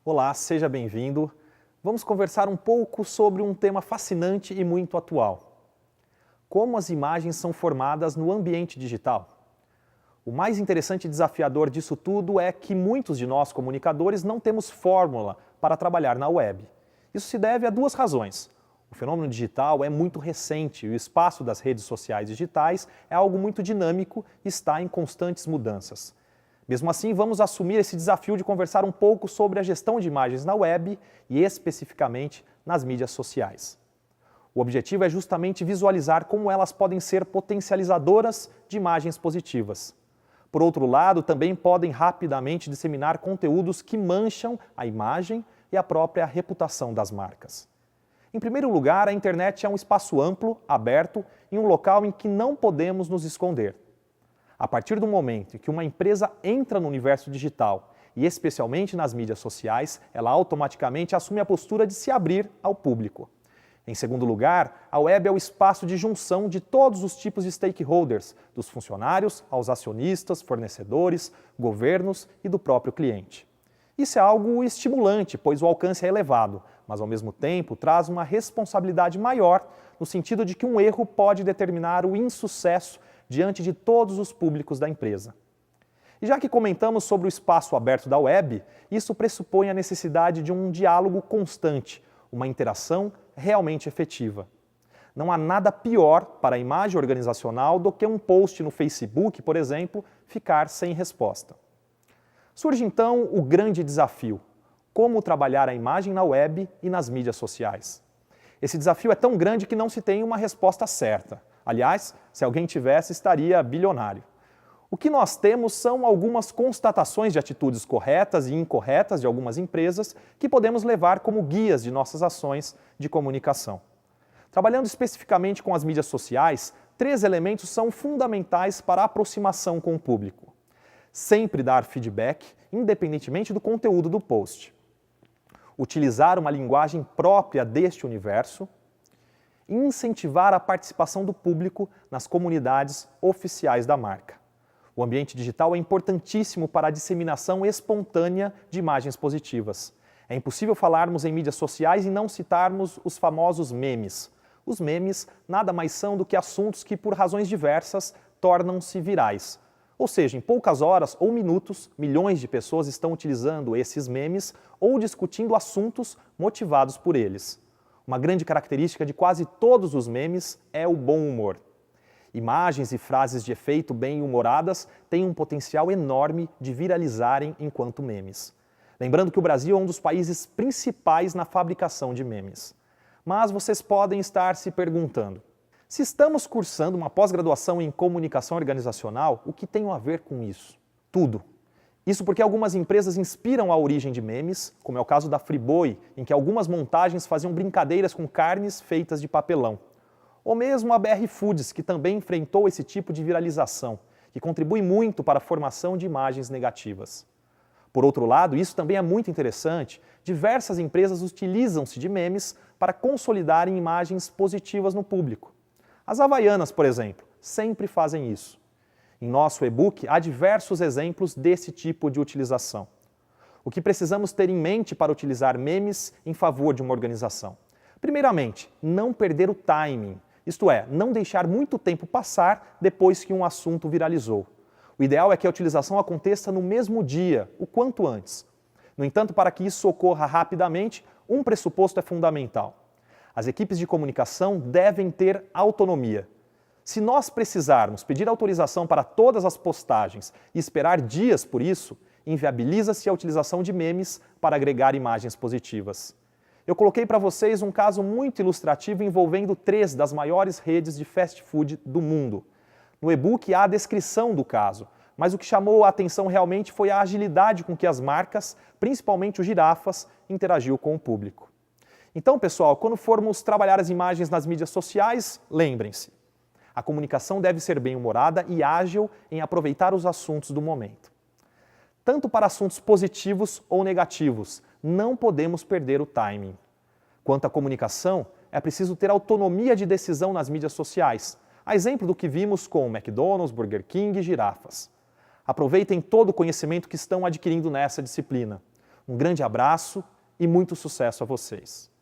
Olá, seja bem-vindo. Vamos conversar um pouco sobre um tema fascinante e muito atual. Como as imagens são formadas no ambiente digital? O mais interessante e desafiador disso tudo é que muitos de nós comunicadores não temos fórmula para trabalhar na web. Isso se deve a duas razões. O fenômeno digital é muito recente e o espaço das redes sociais digitais é algo muito dinâmico e está em constantes mudanças. Mesmo assim, vamos assumir esse desafio de conversar um pouco sobre a gestão de imagens na web e especificamente nas mídias sociais. O objetivo é justamente visualizar como elas podem ser potencializadoras de imagens positivas. Por outro lado, também podem rapidamente disseminar conteúdos que mancham a imagem e a própria reputação das marcas. Em primeiro lugar, a internet é um espaço amplo, aberto e um local em que não podemos nos esconder. A partir do momento em que uma empresa entra no universo digital, e especialmente nas mídias sociais, ela automaticamente assume a postura de se abrir ao público. Em segundo lugar, a web é o espaço de junção de todos os tipos de stakeholders, dos funcionários aos acionistas, fornecedores, governos e do próprio cliente. Isso é algo estimulante, pois o alcance é elevado, mas ao mesmo tempo traz uma responsabilidade maior, no sentido de que um erro pode determinar o insucesso diante de todos os públicos da empresa. E já que comentamos sobre o espaço aberto da web, isso pressupõe a necessidade de um diálogo constante, uma interação realmente efetiva. Não há nada pior para a imagem organizacional do que um post no Facebook, por exemplo, ficar sem resposta. Surge então o grande desafio: como trabalhar a imagem na web e nas mídias sociais. Esse desafio é tão grande que não se tem uma resposta certa. Aliás, se alguém tivesse, estaria bilionário. O que nós temos são algumas constatações de atitudes corretas e incorretas de algumas empresas que podemos levar como guias de nossas ações de comunicação. Trabalhando especificamente com as mídias sociais, 3 elementos são fundamentais para a aproximação com o público. Sempre dar feedback, independentemente do conteúdo do post. Utilizar uma linguagem própria deste universo. E incentivar a participação do público nas comunidades oficiais da marca. O ambiente digital é importantíssimo para a disseminação espontânea de imagens positivas. É impossível falarmos em mídias sociais e não citarmos os famosos memes. Os memes nada mais são do que assuntos que, por razões diversas, tornam-se virais. Ou seja, em poucas horas ou minutos, milhões de pessoas estão utilizando esses memes ou discutindo assuntos motivados por eles. Uma grande característica de quase todos os memes é o bom humor. Imagens e frases de efeito bem-humoradas têm um potencial enorme de viralizarem enquanto memes. Lembrando que o Brasil é um dos países principais na fabricação de memes. Mas vocês podem estar se perguntando: se estamos cursando uma pós-graduação em comunicação organizacional, o que tem a ver com isso? Tudo. Isso porque algumas empresas inspiram a origem de memes, como é o caso da Friboi, em que algumas montagens faziam brincadeiras com carnes feitas de papelão. Ou mesmo a BR Foods, que também enfrentou esse tipo de viralização, que contribui muito para a formação de imagens negativas. Por outro lado, isso também é muito interessante, diversas empresas utilizam-se de memes para consolidarem imagens positivas no público. As Havaianas, por exemplo, sempre fazem isso. Em nosso e-book há diversos exemplos desse tipo de utilização. O que precisamos ter em mente para utilizar memes em favor de uma organização? Primeiramente, não perder o timing, isto é, não deixar muito tempo passar depois que um assunto viralizou. O ideal é que a utilização aconteça no mesmo dia, o quanto antes. No entanto, para que isso ocorra rapidamente, um pressuposto é fundamental. As equipes de comunicação devem ter autonomia. Se nós precisarmos pedir autorização para todas as postagens e esperar dias por isso, inviabiliza-se a utilização de memes para agregar imagens positivas. Eu coloquei para vocês um caso muito ilustrativo envolvendo 3 das maiores redes de fast food do mundo. No e-book há a descrição do caso, mas o que chamou a atenção realmente foi a agilidade com que as marcas, principalmente o Girafas, interagiu com o público. Então, pessoal, quando formos trabalhar as imagens nas mídias sociais, lembrem-se: a comunicação deve ser bem-humorada e ágil em aproveitar os assuntos do momento. Tanto para assuntos positivos ou negativos, não podemos perder o timing. Quanto à comunicação, é preciso ter autonomia de decisão nas mídias sociais, a exemplo do que vimos com McDonald's, Burger King e Girafas. Aproveitem todo o conhecimento que estão adquirindo nessa disciplina. Um grande abraço e muito sucesso a vocês!